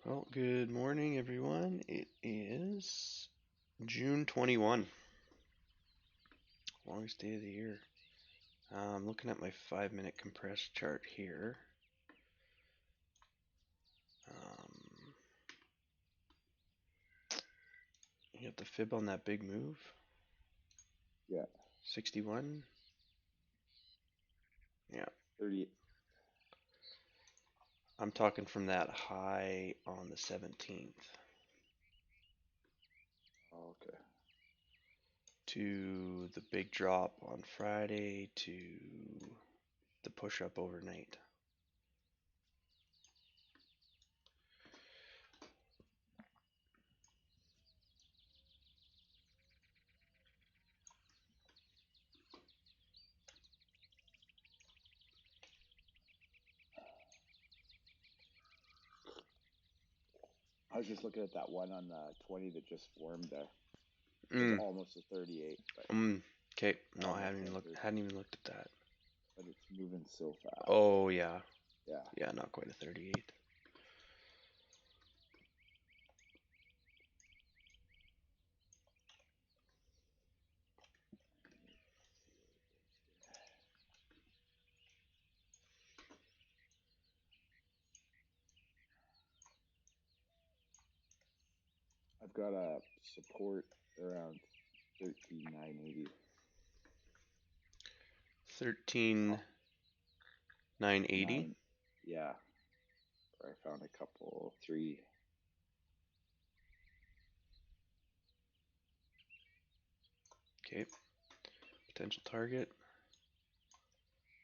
Well, good morning, everyone. It is June 21, longest day of the year. I'm looking at my 5-minute compressed chart here. Um, you got the fib on that big move, Yeah, 61. Yeah, 30. I'm talking from that high on the 17th Oh, okay. to the big drop on Friday to the push up overnight. I was just looking at that one on the 20 that just formed there. It was Mm, almost a 38, but okay. No, I almost entered. hadn't even looked at that. But it's moving so fast. Oh yeah, Yeah. yeah, not quite a 38. Let's see where it goes here. I've got a support around 13,980. 13,980. Nine. Yeah. Where I found a couple, three. Okay, potential target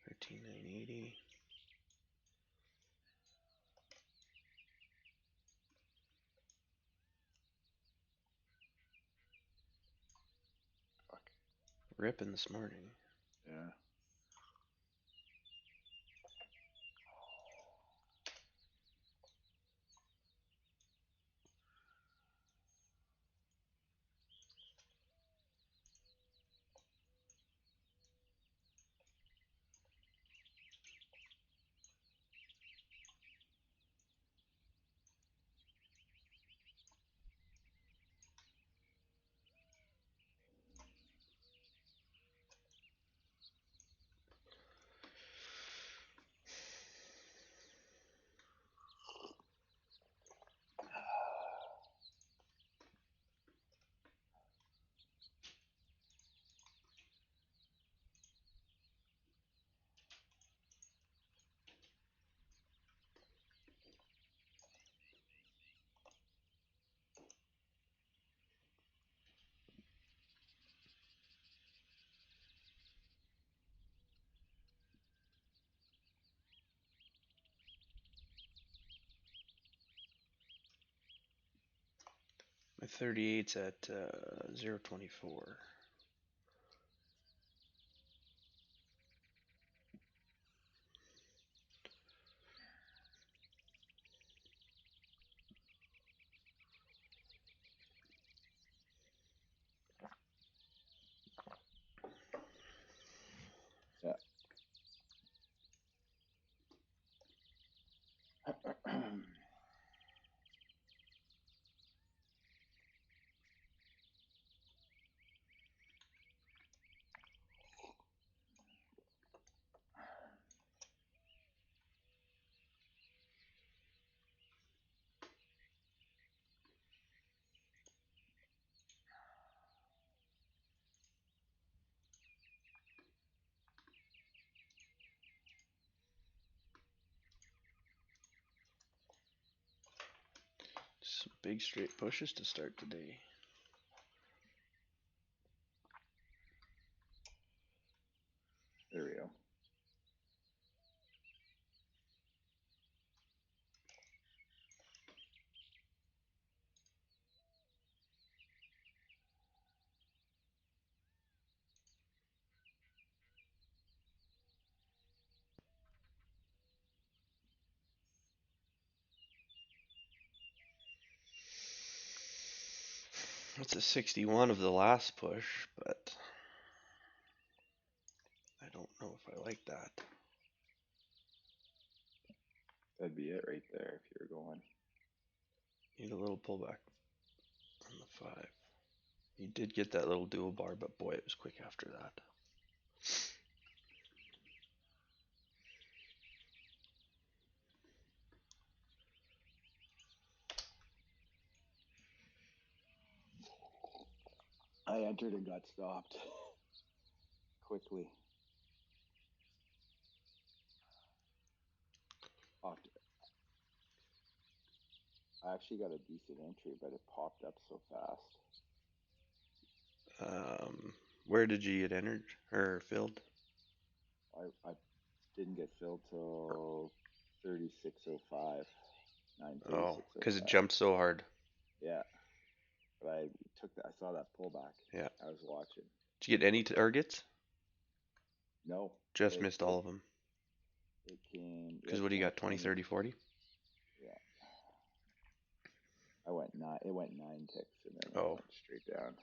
13,980. Fuck. Ripping this morning. Yeah. My 38's at 0.24. Yeah. Some big straight pushes to start the day. There we go. It's a 61 of the last push, but I don't know if I like that. That'd be it right there if you were going. Need a little pullback on the 5. You did get that little dual bar, but boy, it was quick after that. I entered and got stopped quickly. I actually got a decent entry, but it popped up so fast. Where did you get entered or filled? I didn't get filled till 36:05. 9:36:05. Oh, because it jumped so hard. Yeah, but I saw that pullback. Yeah. I was watching. Did you get any targets? No. Just missed all of them. It came. Because what do you got? 20, 30, 40? Yeah. I went 9. It went 9 ticks and then it went straight down.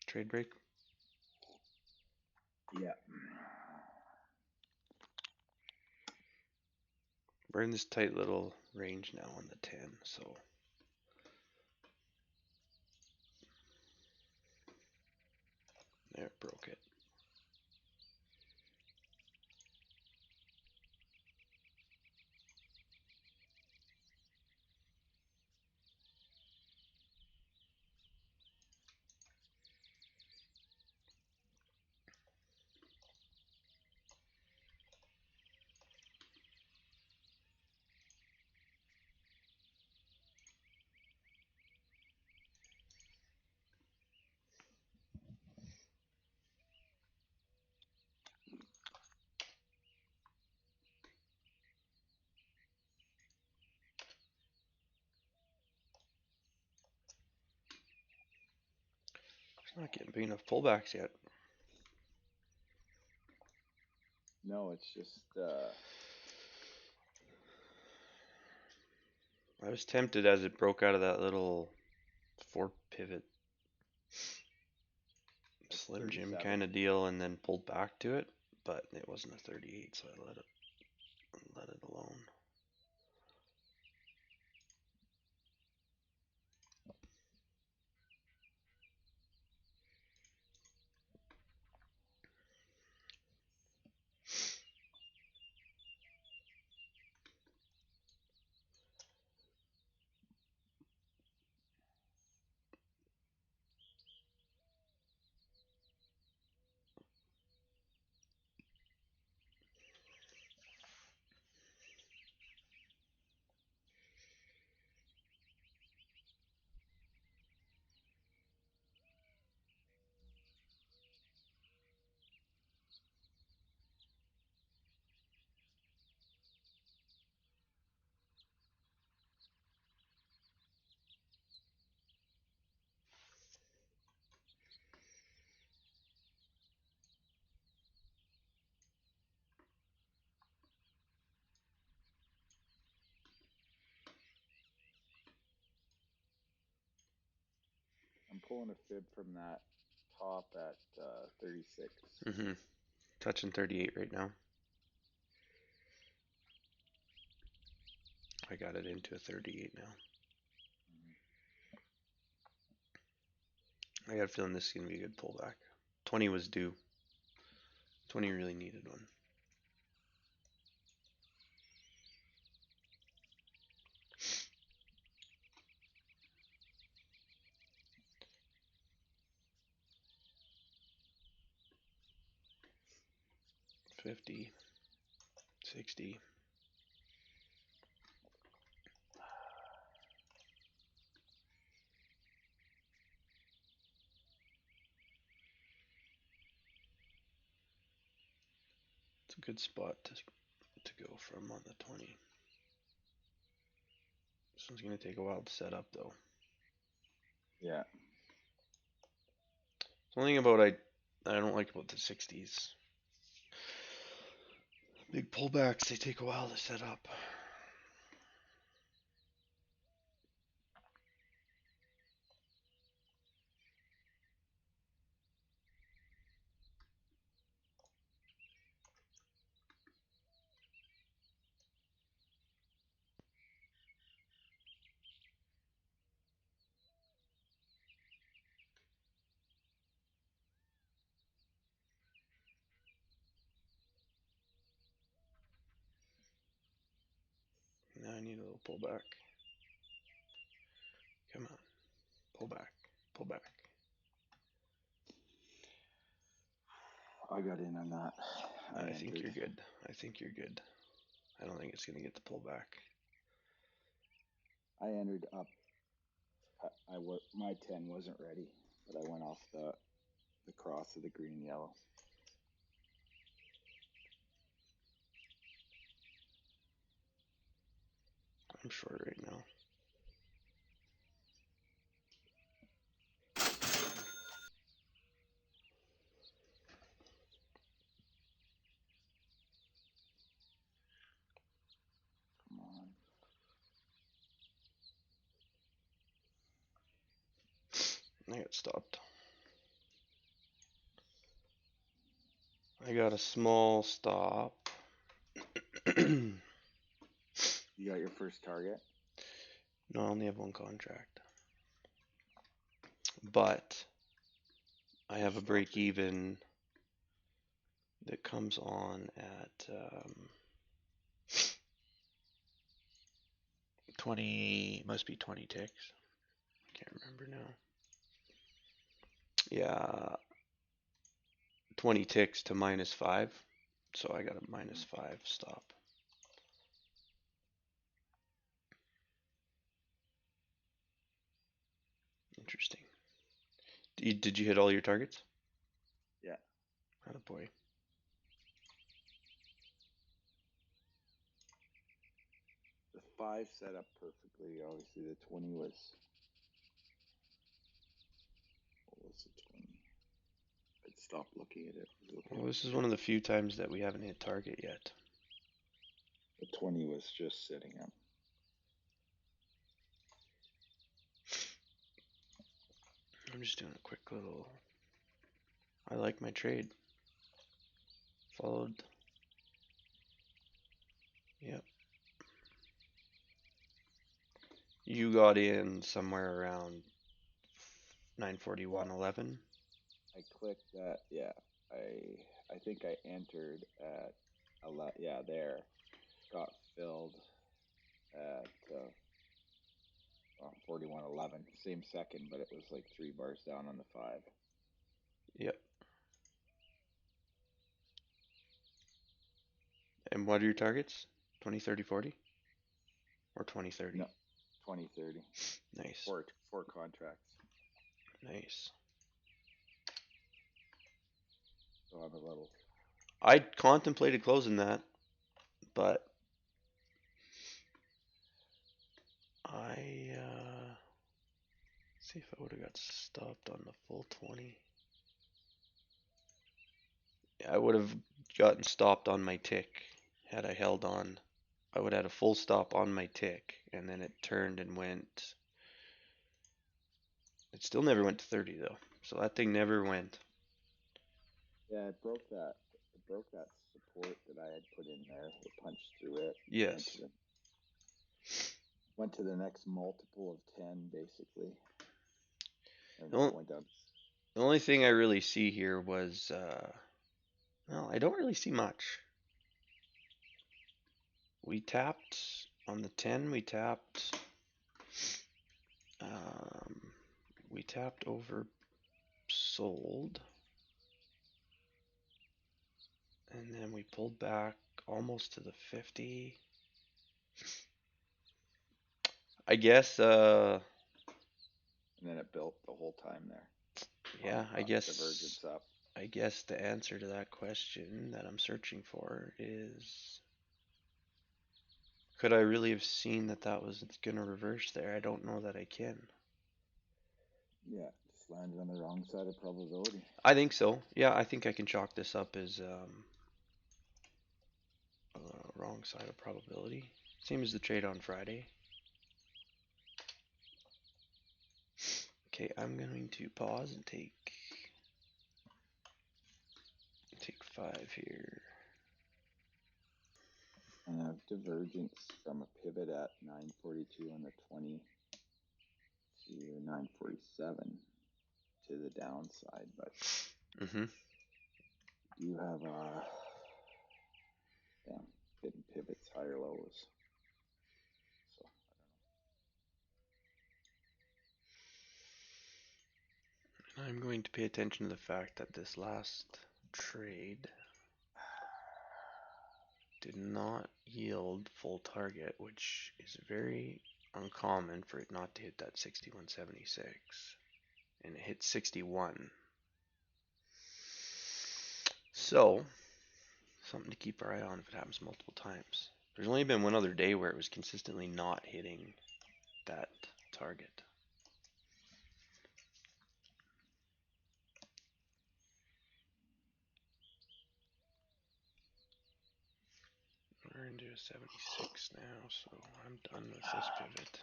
Trade break? Yeah. We're in this tight little range now on the 10, so. There, broke it. It's not getting big enough pullbacks yet. No, it's just. I was tempted as it broke out of that little 4 pivot Slim Jim kind of deal and then pulled back to it, but it wasn't a 38, so I let it alone. I'm pulling a fib from that top at 36. Mm-hmm. Touching 38 right now. I got it into a 38 now. I got a feeling this is going to be a good pullback. 20 was due. 20 really needed one. $50, $60. It's a good spot to go from on the 20. This one's going to take a while to set up, though. Yeah. The only thing about I don't like about the 60s. Big pullbacks, they take a while to set up. Now I need a little pullback. Come on. Pull back. Pull back. I got in on that. I think you're good. I think you're good. I don't think it's going to get the pullback. I entered up. My 10 wasn't ready, but I went off the cross of the green yellow. I'm short right now. Come on. I got stopped. I got a small stop. You got your first target? No, I only have one contract. But I have a break even that comes on at 20, must be 20 ticks. Can't remember now. Yeah, 20 ticks to -5. So I got a -5 stop. Interesting. Did you hit all your targets? Yeah. Attaboy. The 5 set up perfectly. Obviously, the 20 was. What was the 20? I'd stop looking at it. Well, this is one of the few times that we haven't hit target yet. The 20 was just sitting up. I'm just doing a quick little. I like my trade. Followed. Yep. You got in somewhere around 9:41:11. I clicked that. Yeah. I think I entered at 11. Yeah, there. Got filled at 41:11. Same second, but it was like 3 bars down on the 5. Yep. And what are your targets? 20, 30, 40? Or 20, 30? No, 20, 30. Nice. Four contracts. Nice. So I'm a little. I contemplated closing that, but I see if I would have got stopped on the full 20. I would have gotten stopped on my tick had I held on. I would have had a full stop on my tick, and then it turned and went. It still never went to 30 though, so that thing never went. Yeah, it broke that. It broke that support that I had put in there. It punched through it. Yes. Went to the next multiple of 10, basically. And The went down. The only thing I really see here was, well, I don't really see much. We tapped on the 10, we tapped over sold, and then we pulled back almost to the 50. I guess, And then it built the whole time there. Yeah, Divergence up. I guess the answer to that question that I'm searching for is, could I really have seen that that was going to reverse there? I don't know that I can. Yeah, just landed on the wrong side of probability. I think so. Yeah, I think I can chalk this up as wrong side of probability. Same as the trade on Friday. Okay, I'm going to pause and take 5 here. And I have divergence from a pivot at 942 on the 20 to 947 to the downside, but you have hitting pivots, higher lows. I'm going to pay attention to the fact that this last trade did not yield full target, which is very uncommon for it not to hit that 61.76. And it hit 61. So, something to keep our eye on if it happens multiple times. There's only been one other day where it was consistently not hitting that target. We're into a 76 now, so I'm done with this pivot.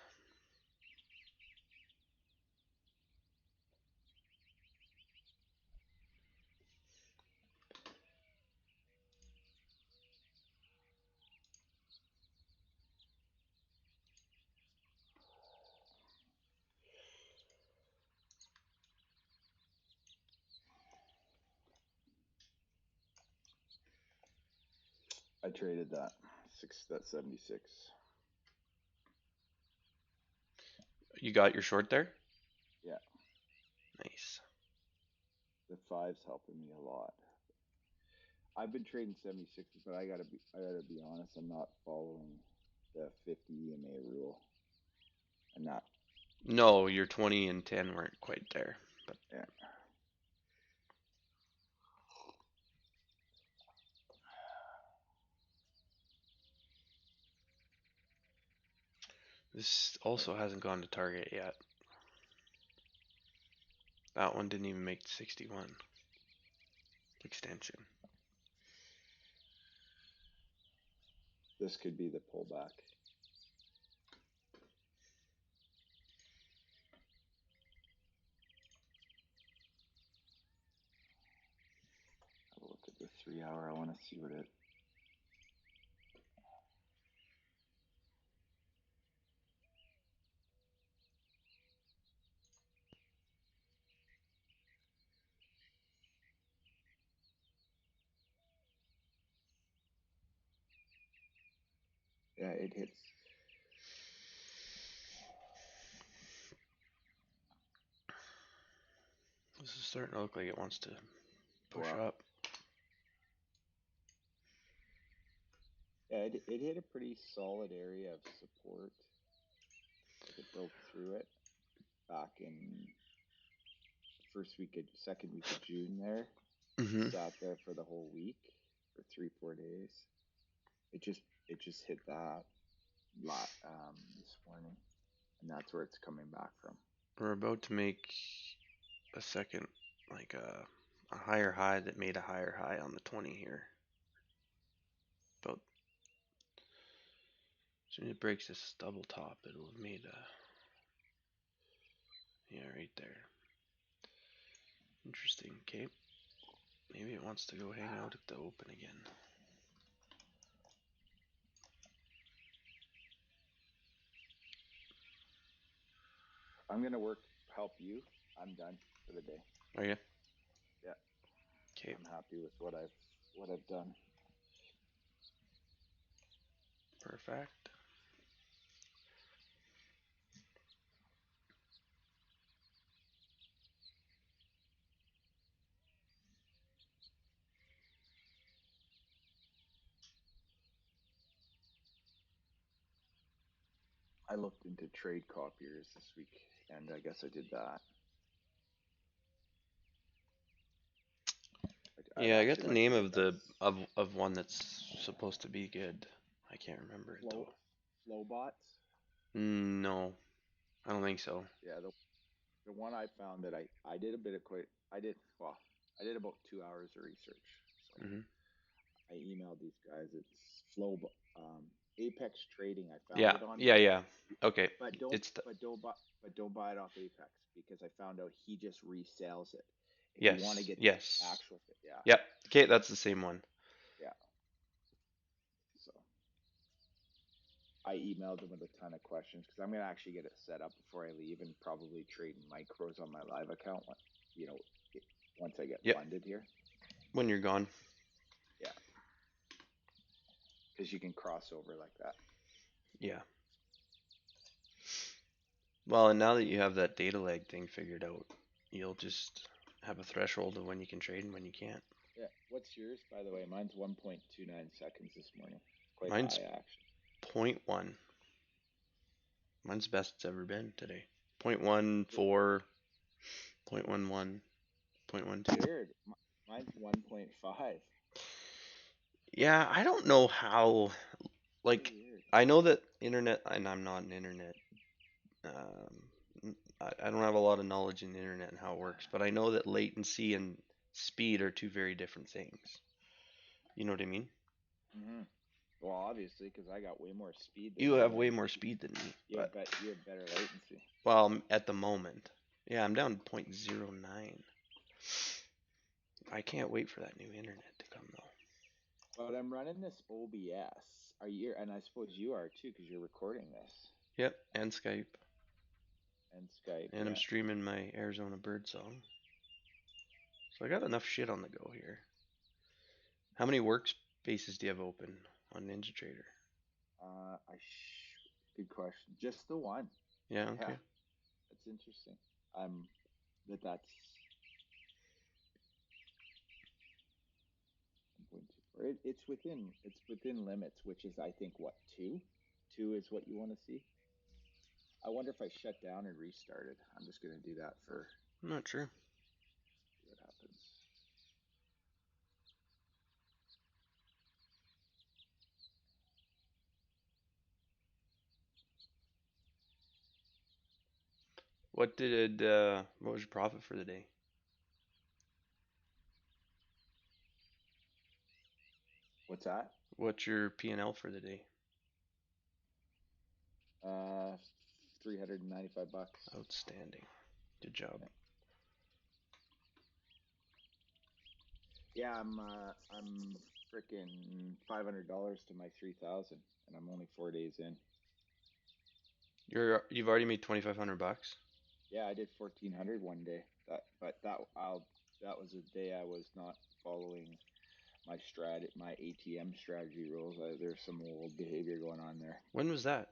I traded that 76. You got your short there? Yeah. Nice. The 5's helping me a lot. I've been trading 76s, but I gotta be honest. I'm not following the 50 EMA rule. I'm not. No, your 20 and 10 weren't quite there, but Yeah. this also hasn't gone to target yet. That one didn't even make 61 extension. This could be the pullback. Have a look at the 3 hour. I want to see what it. Yeah, it hits. This is starting to look like it wants to push Wow. up. Yeah, it hit a pretty solid area of support. Like it broke through it back in second week of June there. Mm-hmm. Sat there for the whole week for 3-4 days. It just hit that this morning, and that's where it's coming back from. We're about to make a second, like a higher high that made a higher high on the 20 here. About as soon as it breaks this double top, it'll have made a, yeah, right there. Interesting. Okay, maybe it wants to go hang out at the open again. I'm gonna help you. I'm done for the day. Are you? Yeah. Okay. I'm happy with what I've done. Perfect. I looked into trade copiers this week, and I guess I did that. Yeah, I got the name of the of one that's supposed to be good. I can't remember it though. Flowbots. No, I don't think so. Yeah, the one I found that I did a bit of I did about 2 hours of research. So Mm-hmm. I emailed these guys. It's Apex Trading. I found Yeah, it on, yeah. Okay, but don't it's the don't buy it off Apex, because I found out he just resells it. If you want to yes, get the yes. actual fit, yeah, Yep. Okay, that's the same one. yeah. So I emailed him with a ton of questions, because I'm gonna actually get it set up before I leave, and probably trade micros on my live account. Once I get Yep. funded here. When you're gone. Yeah, because you can cross over like that. Yeah. Well, and now that you have that data lag thing figured out, you'll just have a threshold of when you can trade and when you can't. Yeah. What's yours, by the way? Mine's 1.29 seconds this morning. Quite Mine's high, actually. 0.1. Mine's the best it's ever been today. 0.14, 0.11, 0.12. Weird. Mine's 1.5. Yeah, I don't know how. Very Like, weird. I know that internet, and I'm not an internet. I don't have a lot of knowledge in the internet and how it works, but I know that latency and speed are two very different things. You know what I mean? Hmm. Well, obviously, because I got way more speed than You you, have way and more speed than me, but you have better latency. well, at the moment, yeah, I'm down to 0.09. I can't wait for that new internet to come though. But I'm running this OBS. Are you? And I suppose you are too, because you're recording this Yep, and Skype, and Skype. and I'm Yeah. streaming my Arizona bird song. So I got enough shit on the go here. How many workspaces do you have open on NinjaTrader? Good question. Just the one. Yeah, Yeah, okay. that's interesting. I'm that's 1.24. It's within limits, which is I think what 2. 2 is what you want to see. I wonder if I shut down and restarted. I'm just gonna do that for I'm not sure. see what happens. What was your profit for the day? What's that? What's your P&L for the day? Uh, $395. Outstanding. Good job. Yeah, I'm freaking $500 to my 3,000, and I'm only 4 days in. You've already made $2,500. Yeah, I did 1,400 one day. That was a day I was not following my ATM strategy rules. There's some old behavior going on there. When was that?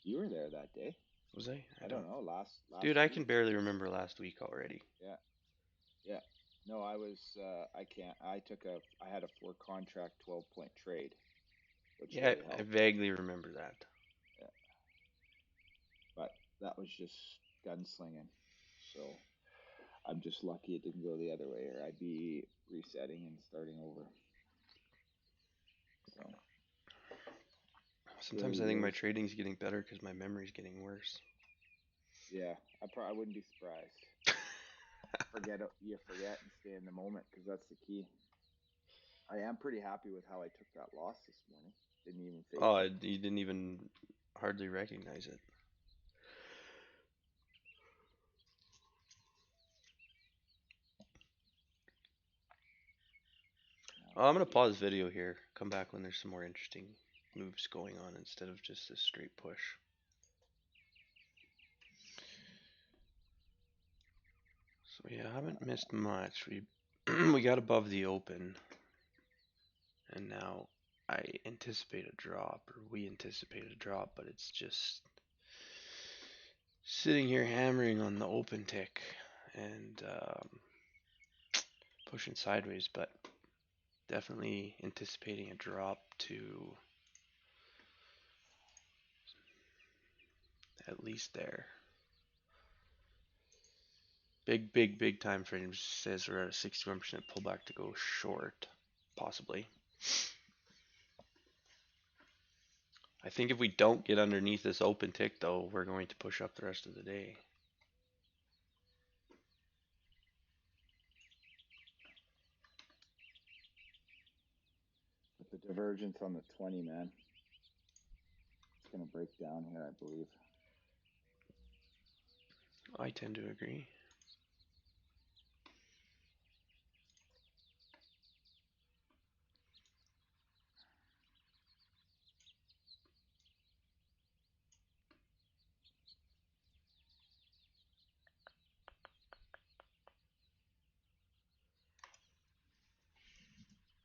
You were there that day. Was I? I I don't. don't know, last Dude, I can week. barely remember last week already. Yeah, yeah. No, I was I can't. I had a 4 contract 12-point trade, which Yeah, really I helped. vaguely remember that. Yeah, but that was just gunslinging. So I'm just lucky it didn't go the other way, or I'd be resetting and starting over. So Sometimes I really think my is. trading's getting better because my memory's getting worse. Yeah, I wouldn't be surprised. You forget and stay in the moment because that's the key. I am pretty happy with how I took that loss this morning. Didn't even phase Oh, me. you didn't even hardly recognize it. Oh, I'm gonna pause video here. Come back when there's some more interesting moves going on instead of just a straight push. So yeah, I haven't missed much. We we got above the open, and now I anticipate a drop, or we anticipate a drop, but it's just sitting here hammering on the open tick and pushing sideways, but definitely anticipating a drop to at least there. Big time frame says we're at a 61% pullback to go short, possibly. I think if we don't get underneath this open tick, though, we're going to push up the rest of the day. But the divergence on the 20, man, it's gonna break down here, I believe. I tend to agree.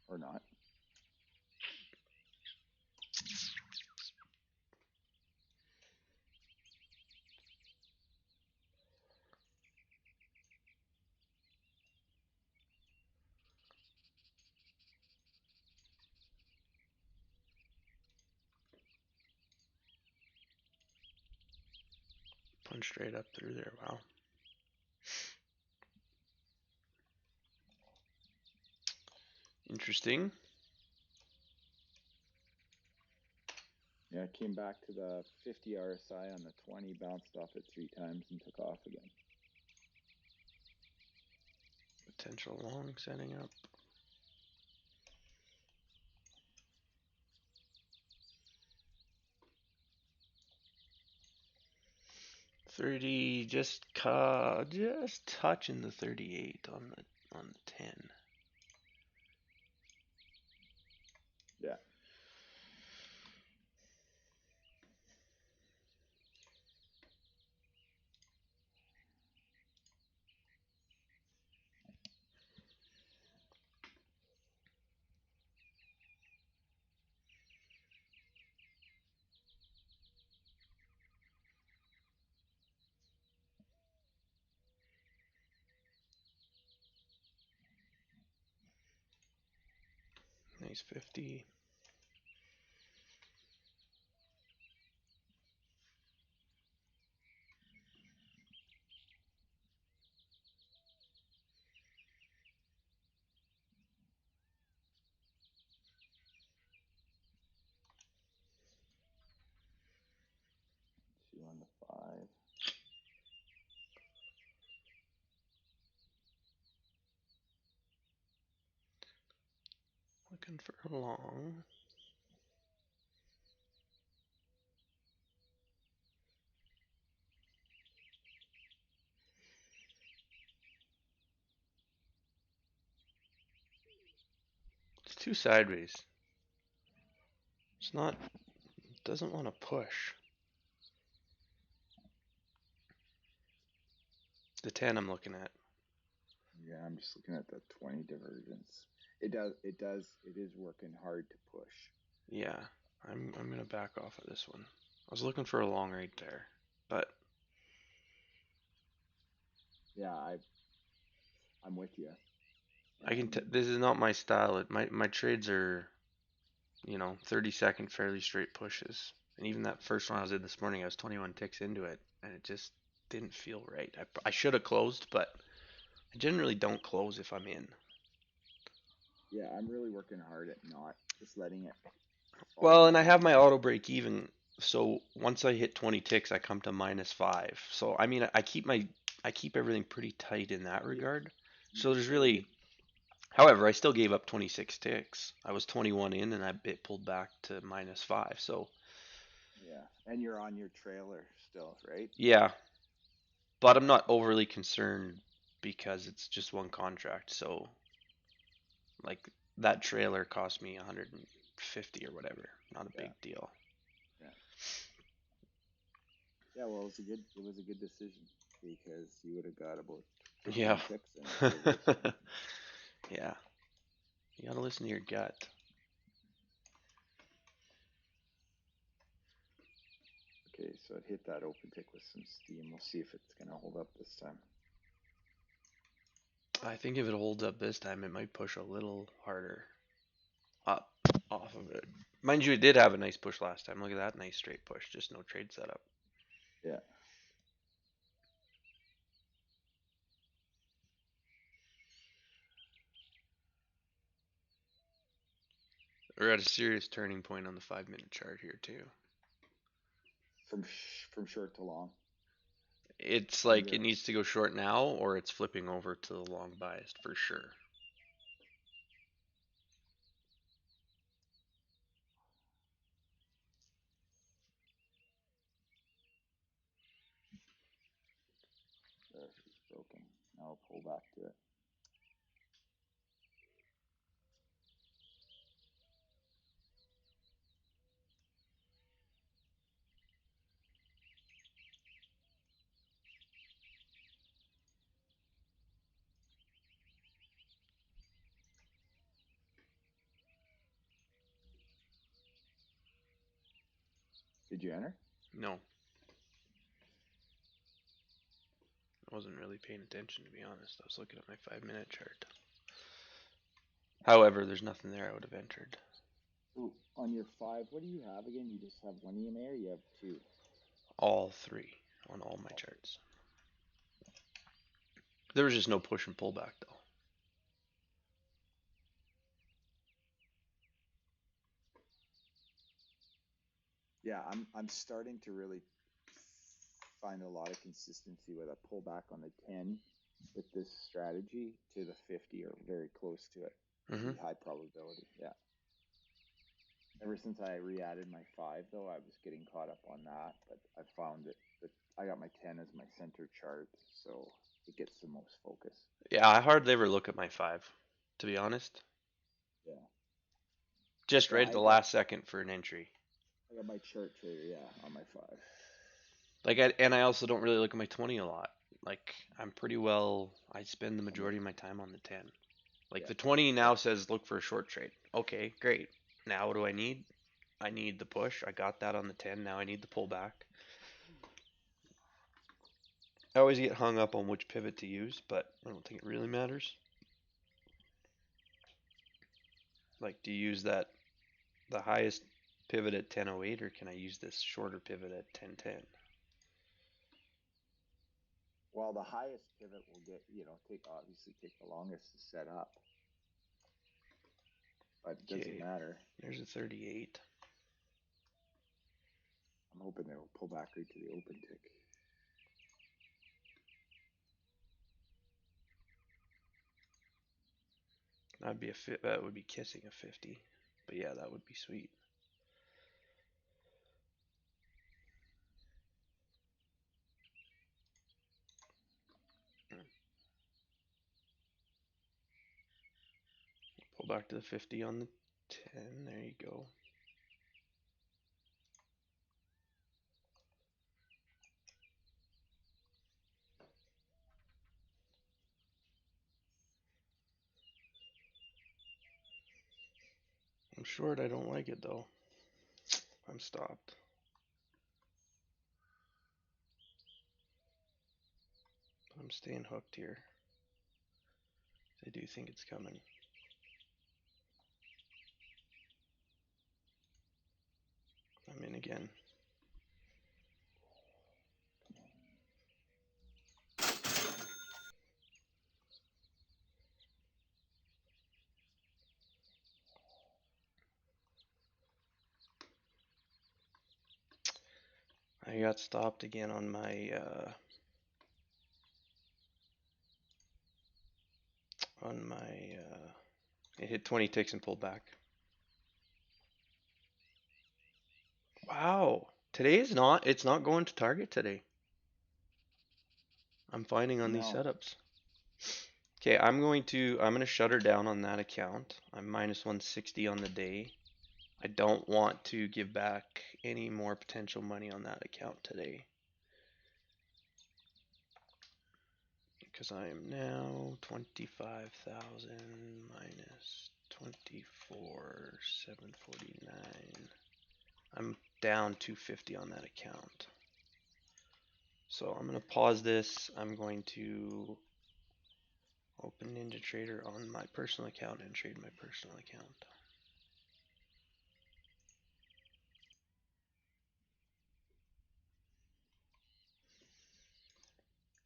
Or not. Went straight up through there. Wow. Interesting. Yeah, it came back to the 50 RSI on the 20, bounced off it 3 times and took off again. Potential long setting up. $30, just touching the 38 on the 10. Yeah. Nice 50. Two on the 5. Looking for a long. It's too sideways. It's not, doesn't want to push. The 10 I'm looking at. Yeah, I'm just looking at the 20 divergence. It is working hard to push. Yeah, I'm gonna back off of this one. I was looking for a long right there, but Yeah, I'm with you. I can. This is not my style. My trades are, 30-second fairly straight pushes. And even that first one I was in this morning, I was 21 ticks into it, and it just didn't feel right. I should have closed, but I generally don't close if I'm in. Yeah, I'm really working hard at not just letting it fall Well, and I have down. my auto break even, so once I hit 20 ticks, I come to -5. So I mean, I keep everything pretty tight in that regard. So there's really, however, I still gave up 26 ticks. I was 21 in, and it pulled back to -5. So Yeah, and you're on your trailer still, right? yeah, but I'm Yeah, not overly concerned because it's just one contract. So like that trailer cost me 150 or whatever. Not a yeah, big deal. yeah. Yeah, well, it was a good decision because you would have got about Yeah. 15 ticks in a reverse swing. Yeah. You gotta listen to your gut. Okay, so it hit that open tick with some steam. We'll see if it's gonna hold up this time. I think if it holds up this time, it might push a little harder up off of it. Mind you, it did have a nice push last time. Look at that nice straight push. Just no trade setup. Yeah. We're at a serious turning point on the 5-minute chart here too. From short to long. It's On like your it needs to go short now, or it's flipping over to the long biased for sure. there, she's broken. Now I'll pull back to it. Did you enter? No, I wasn't really paying attention to be honest. I was looking at my 5-minute chart. However, there's nothing there I would have entered. Ooh, on your 5, what do you have again? You just have one EMA or you have 2? All three. on all my charts. There was just no push and pull back though. Yeah, I'm starting to really find a lot of consistency with a pullback on the 10 with this strategy to the 50 or very close to it. Mm-hmm. Pretty high probability. Yeah. Ever since I re-added my 5 though, I was getting caught up on that, but I found that I got my 10 as my center chart, so it gets the most focus. Yeah, I hardly ever look at my 5, to be honest. Yeah. Just Yeah, right at the last second for an entry. I got my chart trader, yeah, on my 5. Like, I also don't really look at my 20 a lot. Like, I'm pretty well. I spend the majority of my time on the 10. Like Yeah. the 20 now says look for a short trade. Okay, great. Now what do I need? I need the push. I got that on the 10. Now I need the pullback. I always get hung up on which pivot to use, but I don't think it really matters. Like, do you use the highest pivot at 10:08, or can I use this shorter pivot at 10:10? Well, the highest pivot will get, obviously take the longest to set up, but it doesn't matter. There's a 38. I'm hoping they'll pull back right to the open tick. That would be kissing a 50. But yeah, that would be sweet. Pull back to the 50 on the 10. There you go. I'm short. I don't like it though. I'm stopped. I'm staying hooked here. I do think it's coming. I'm in again. I got stopped again on my it hit 20 ticks and pulled back. Wow. It's not going to target today. I'm finding on these setups. Okay, I'm gonna shut her down on that account. I'm minus 160 on the day. I don't want to give back any more potential money on that account today. Because I am now 25,000 minus 24,749. I'm down 250 on that account. So I'm going to pause this. I'm going to open NinjaTrader on my personal account and trade my personal account.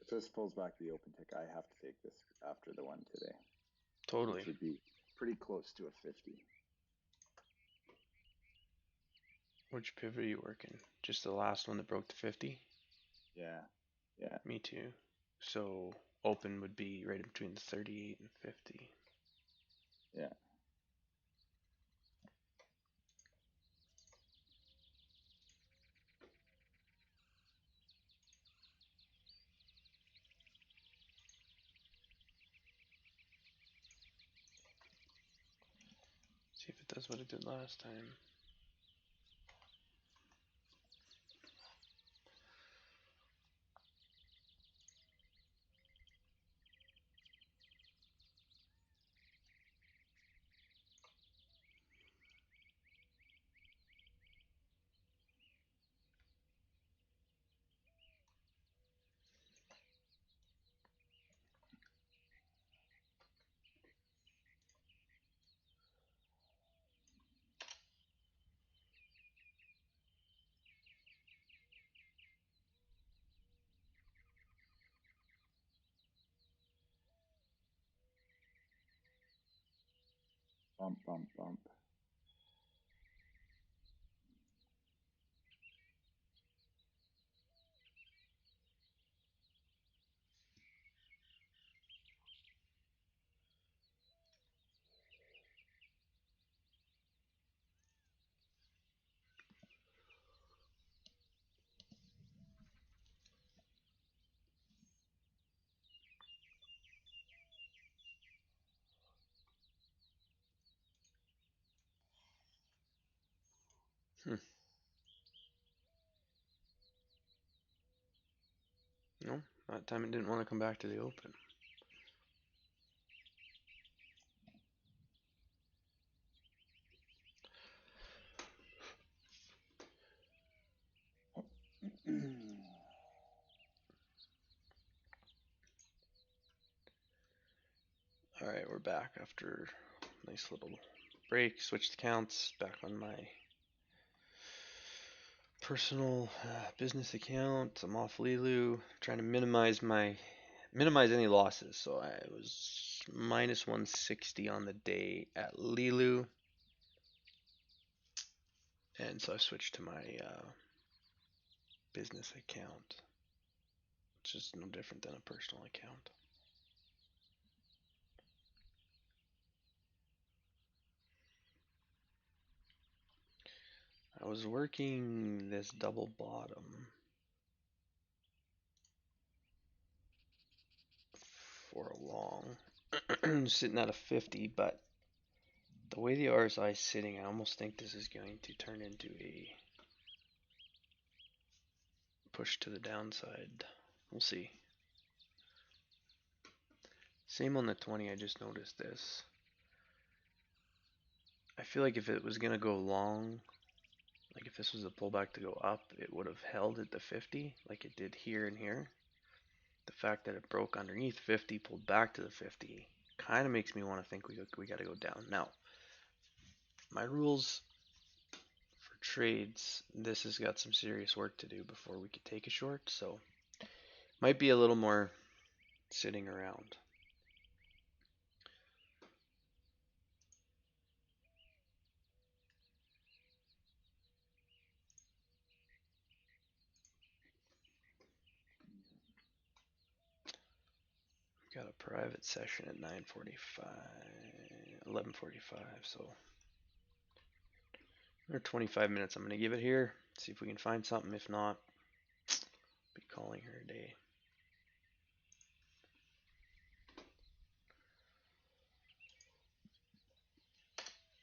If this pulls back the open tick, I have to take this after the one today. Totally. Which would be pretty close to a 50. Which pivot are you working? Just the last one that broke the 50? Yeah. Yeah. Me too. So open would be right in between the 38 and 50. Yeah. See if it does what it did last time. Bump, bump, bump. No, that time it didn't want to come back to the open. All right, we're back after a nice little break. Switched accounts, back on my personal business account. I'm off Lilu, trying to minimize any losses. So I was minus 160 on the day at Lilu, and so I switched to my business account, which is no different than a personal account. I was working this double bottom for a long, sitting at a 50, but the way the RSI is sitting, I almost think this is going to turn into a push to the downside. We'll see. Same on the 20, I just noticed this. I feel like if it was going to go long, like if this was a pullback to go up, it would have held at the 50 like it did here and here. The fact that it broke underneath 50, pulled back to the 50, kind of makes me want to think we got to go down. Now, my rules for trades, this has got some serious work to do before we could take a short, so might be a little more sitting around. Got a private session at 9:45, 11:45, so another 25 minutes I'm going to give it here, see if we can find something. If not, be calling her a day.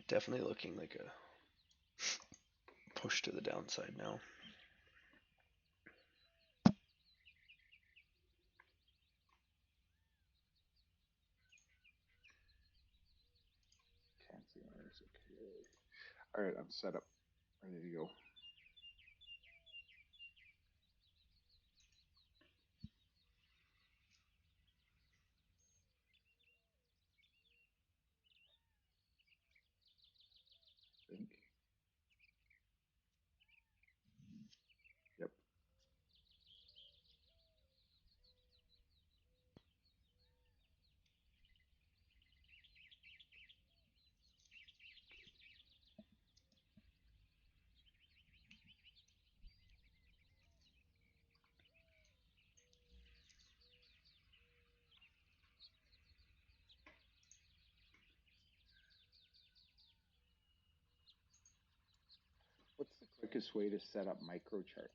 Definitely looking like a push to the downside now. Okay. All right, I'm set up, ready to go. I think. Yep. What's the quickest way to set up micro charts?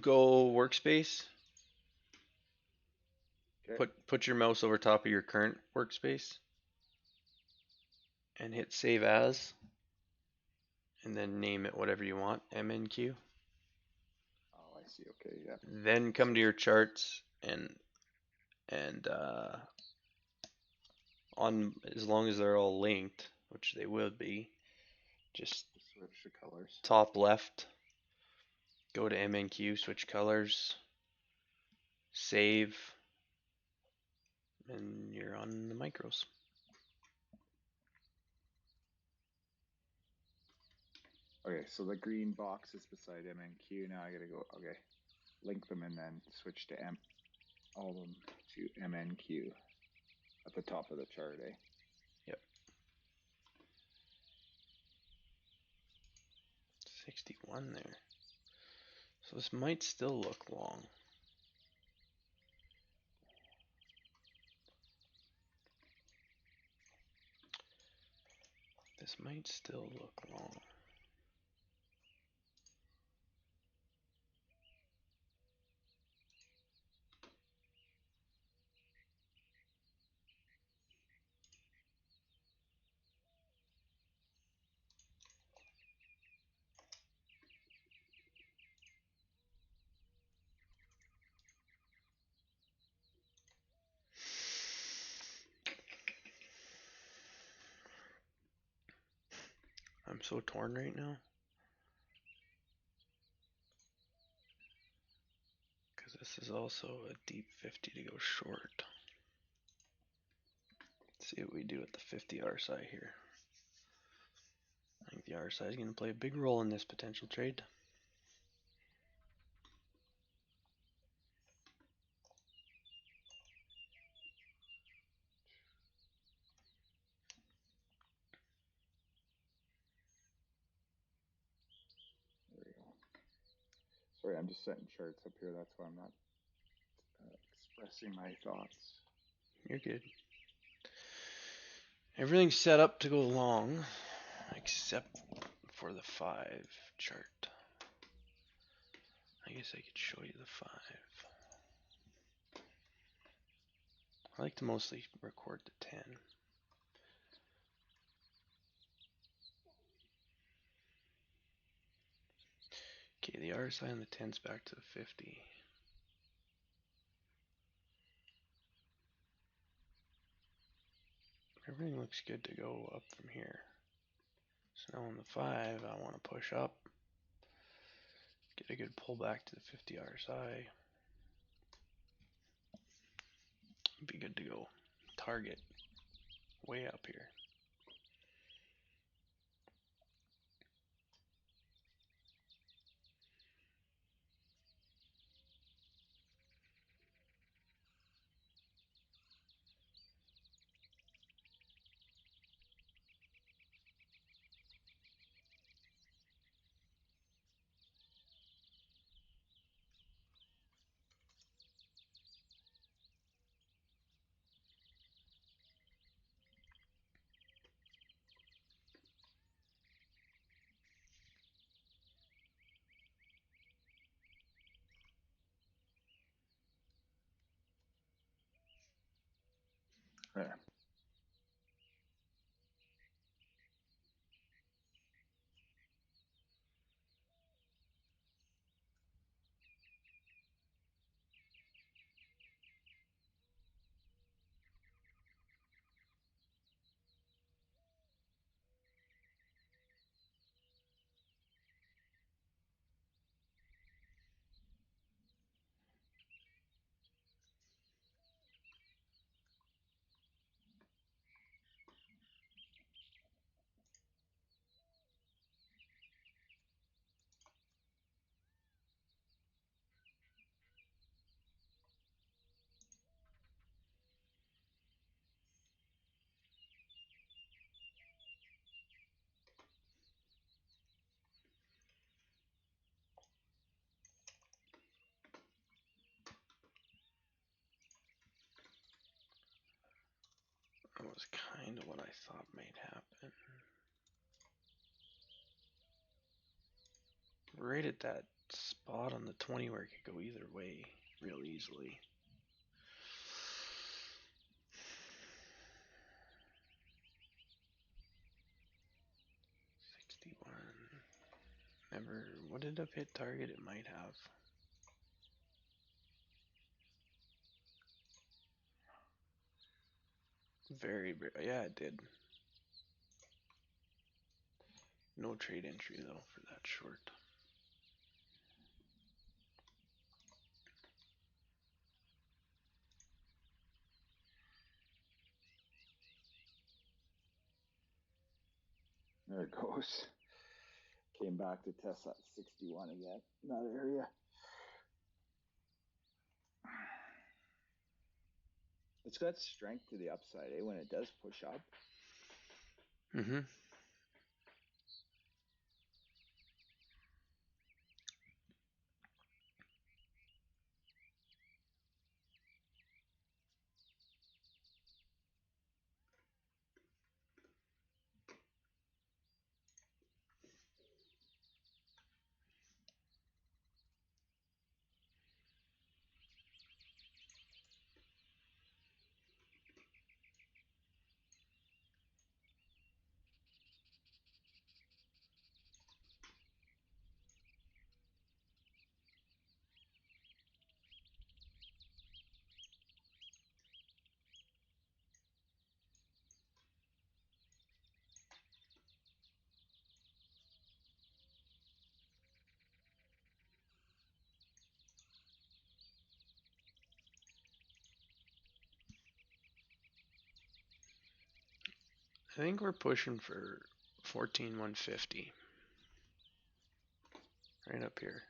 Go workspace. Okay. Put your mouse over top of your current workspace and hit save as, and then name it whatever you want, MNQ. Oh, I see. Okay, yeah. Then come to your charts and on, as long as they're all linked, which they will be, just switch the colors. Top left, go to MNQ, switch colors, save, and you're on the micros. Okay, so the green box is beside MNQ. Now I gotta go, okay, link them and then switch to all of them to MNQ at the top of the chart, eh? Yep. 61 there. So this might still look long. This might still look long. I'm so torn right now. Because this is also a deep 50 to go short. Let's see what we do with the 50 RSI here. I think the RSI is going to play a big role in this potential trade. There we go. Sorry, I'm just setting charts up here. That's why I'm not expressing my thoughts. You're good. Everything's set up to go long, except for the 5 chart. I guess I could show you the 5. I like to mostly record the 10. Okay, the RSI on the 10's back to the 50. Everything looks good to go up from here. So now on the 5, I want to push up, get a good pullback to the 50 RSI. Be good to go. Target way up here. There. That was kind of what I thought might happen. Right at that spot on the 20 where it could go either way real easily. Never, would it have hit target? It might have. Very, yeah, it did. No trade entry though for that short. There it goes. came back to test that 61 again in that area. It's got strength to the upside, when it does push up. Mm-hmm. I think we're pushing for 14,150. Right up here.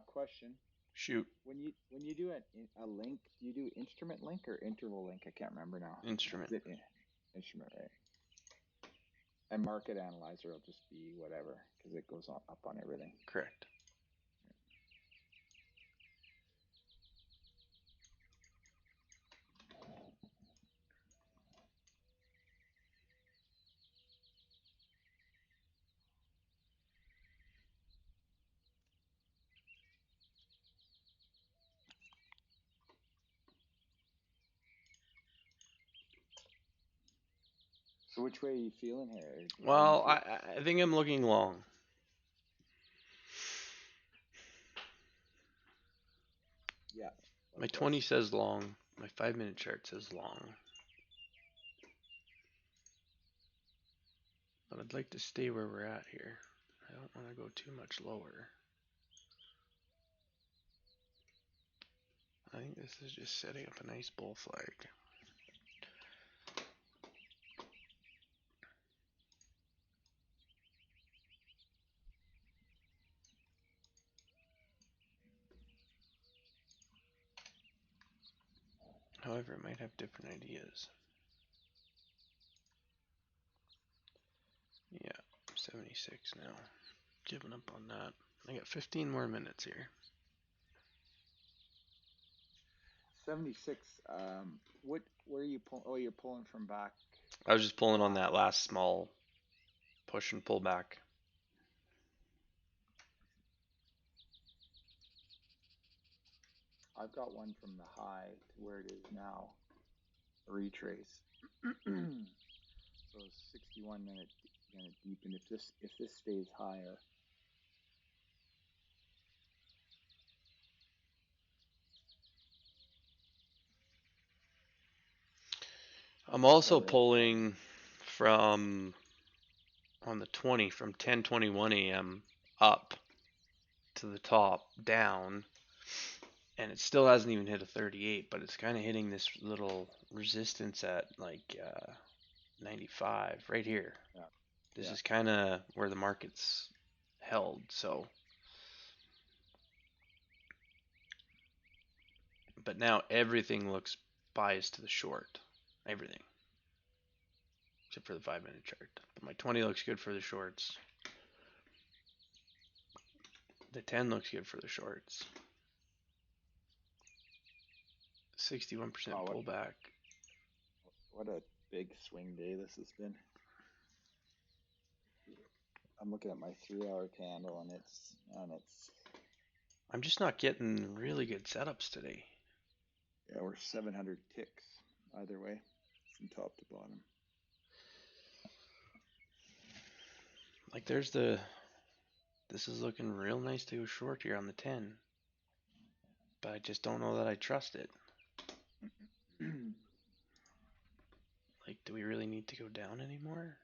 Question. Shoot. When you do a link, do you do instrument link or interval link? I can't remember now. Instrument. Instrument, right? And market analyzer will just be whatever because it goes up on everything. Correct. So which way are you feeling here? Well, I think I'm looking long. Yeah. My 20 says long. My 5-minute chart says long. But I'd like to stay where we're at here. I don't want to go too much lower. I think this is just setting up a nice bull flag. However, it might have different ideas. Yeah, 76 now. Giving up on that. I got 15 more minutes here. 76. Where are you pulling? Oh, you're pulling from back. I was just pulling on that last small push and pull back. I've got one from the high to where it is now. A retrace. So 61 minute deep, and if this stays higher. I'm also pulling from on the 20 from 10:21 a.m. up to the top down, and it still hasn't even hit a 38, but it's kind of hitting this little resistance at like 95 right here. Yeah. This is kind of where the market's held, so. But now everything looks biased to the short. Everything. Except for the 5-minute chart. But my 20 looks good for the shorts. The 10 looks good for the shorts. 61% pullback. What a big swing day this has been. I'm looking at my 3-hour candle, and it's I'm just not getting really good setups today. Yeah, we're 700 ticks either way, from top to bottom. Like this is looking real nice to go short here on the 10. But I just don't know that I trust it. Like, do we really need to go down anymore?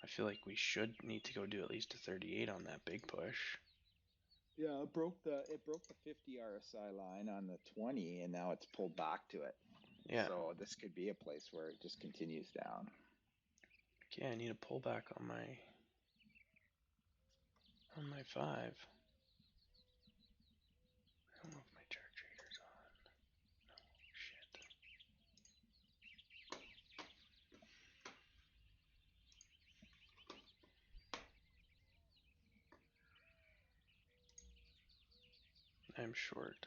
I feel like we should need to go do at least a 38 on that big push. Yeah, it broke the 50 RSI line on the 20, and now it's pulled back to it. Yeah. So this could be a place where it just continues down. Okay, I need a pullback on my 5. I don't know if my chart trader's on. No, shit. I'm short.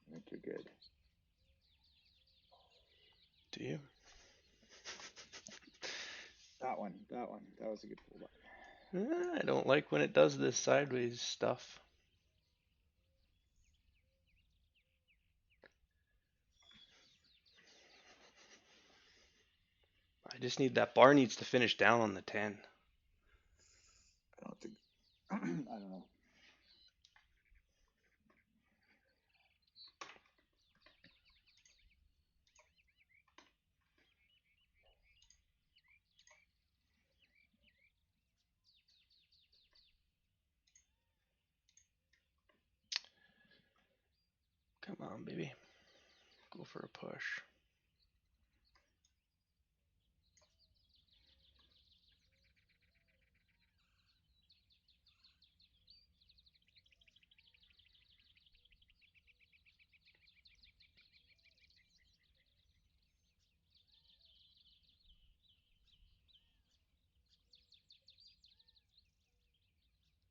I think you're good. Do you? That one. That was a good pullback. I don't like when it does this sideways stuff. I just need that bar needs to finish down on the 10. I don't think. I don't know. Come on, baby. Go for a push.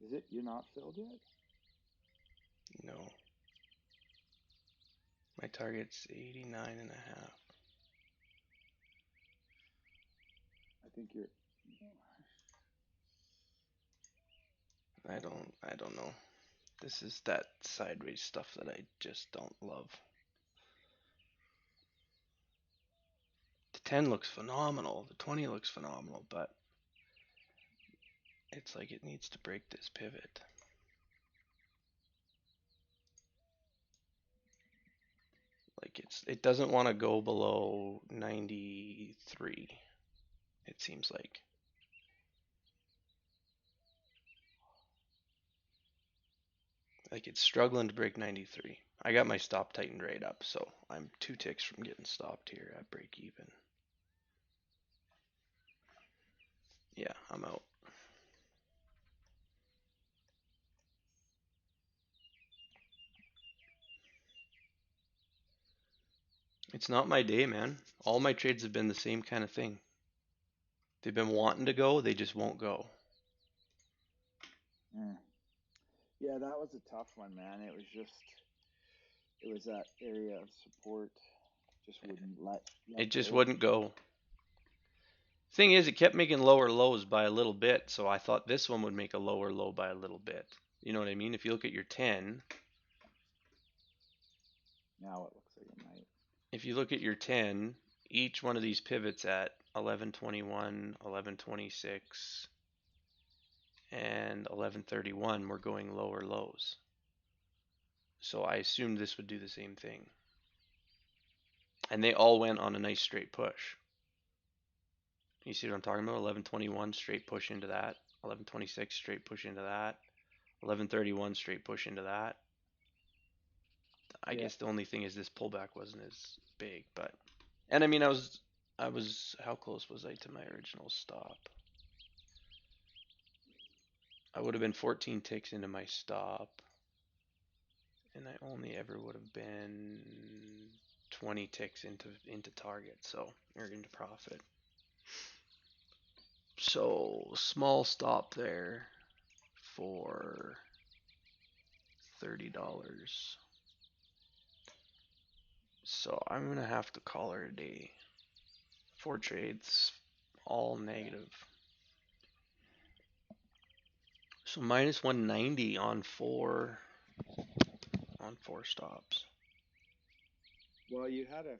Is it? You're not filled yet? No. My target's 89.5. I think you're. I don't know. This is that sideways stuff that I just don't love. The 10 looks phenomenal. The 20 looks phenomenal, but it's like it needs to break this pivot. Like it doesn't want to go below 93. It seems like. Like it's struggling to break 93. I got my stop tightened right up, so I'm 2 ticks from getting stopped here at break even. Yeah, I'm out. It's not my day, man. All my trades have been the same kind of thing. They've been wanting to go, they just won't go. Yeah, that was a tough one, man. It was that area of support just wouldn't let It just go. wouldn't go. Thing is, it kept making lower lows by a little bit, so I thought this one would make a lower low by a little bit. You know what I mean? If you look at your 10, Now it looks like it might. if you look at your 10, each one of these pivots at 1121, 1126, and 1131 were going lower lows. So I assumed this would do the same thing. And they all went on a nice straight push. You see what I'm talking about? 1121 straight push into that. 1126 straight push into that. 1131 straight push into that. I guess the only thing is this pullback wasn't as big, but and I mean I was how close was I to my original stop? I would have been 14 ticks into my stop, and I only ever would have been 20 ticks into target, so or into profit. So small stop there for $30. So I'm gonna have to call her a day. 4 trades, all negative. So minus 190 on four stops. Well, you had a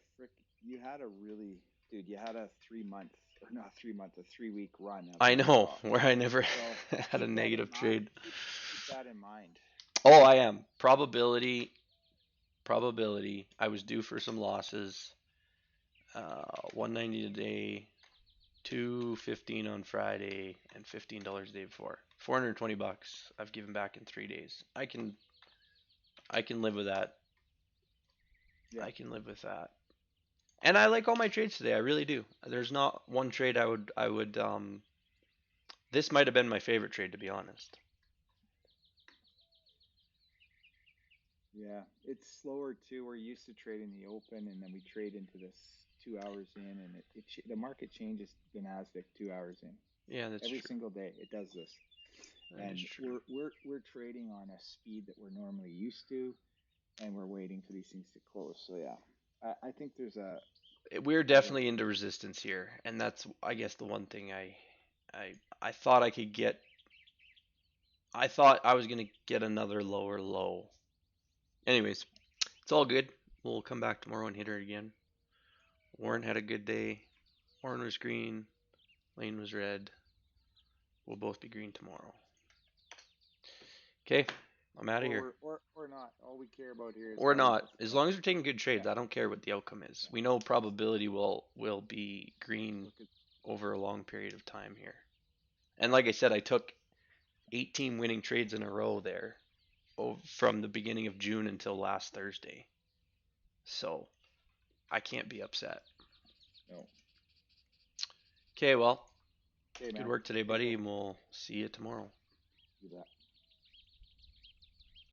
really, dude, you had a 3 month, or not 3 month, a 3 week run of I no know stop. where I never So had a keep that in negative mind. trade. Keep that in mind. Oh, I am probability probability. I was due for some losses. 190 today, 215 on Friday, and $15 the day before. 420 bucks I've given back in 3 days. I can live with that. Yeah. I can live with that. And I like all my trades today. I really do. There's not one trade I would this might have been my favorite trade, to be honest. Yeah, it's slower too. We're used to trading the open, and then we trade into this 2 hours in, and the market changes the Nasdaq 2 hours in. Yeah, that's Every true. single day it does this, That is and true. we're trading on a speed that we're normally used to, and we're waiting for these things to close. So yeah, I think We're there's a definitely into resistance here, and that's, I guess, the one thing I I thought I could get. I thought I was gonna get another lower low. Anyways, it's all good. We'll come back tomorrow and hit her again. Warren had a good day. Warren was green. Lane was red. We'll both be green tomorrow. Okay, I'm out of here. or not. All we care about here is Or how we not. As perform. long as we're taking good trades, Yeah, I don't care what the outcome is. yeah. We know probability will be green Look at over a long period of time here. And like I said, I took 18 winning trades in a row there from the beginning of June until last Thursday. So I can't be upset. no. Okay, well, Okay, good man. work today, Take buddy, care. and we'll see you tomorrow. Do that.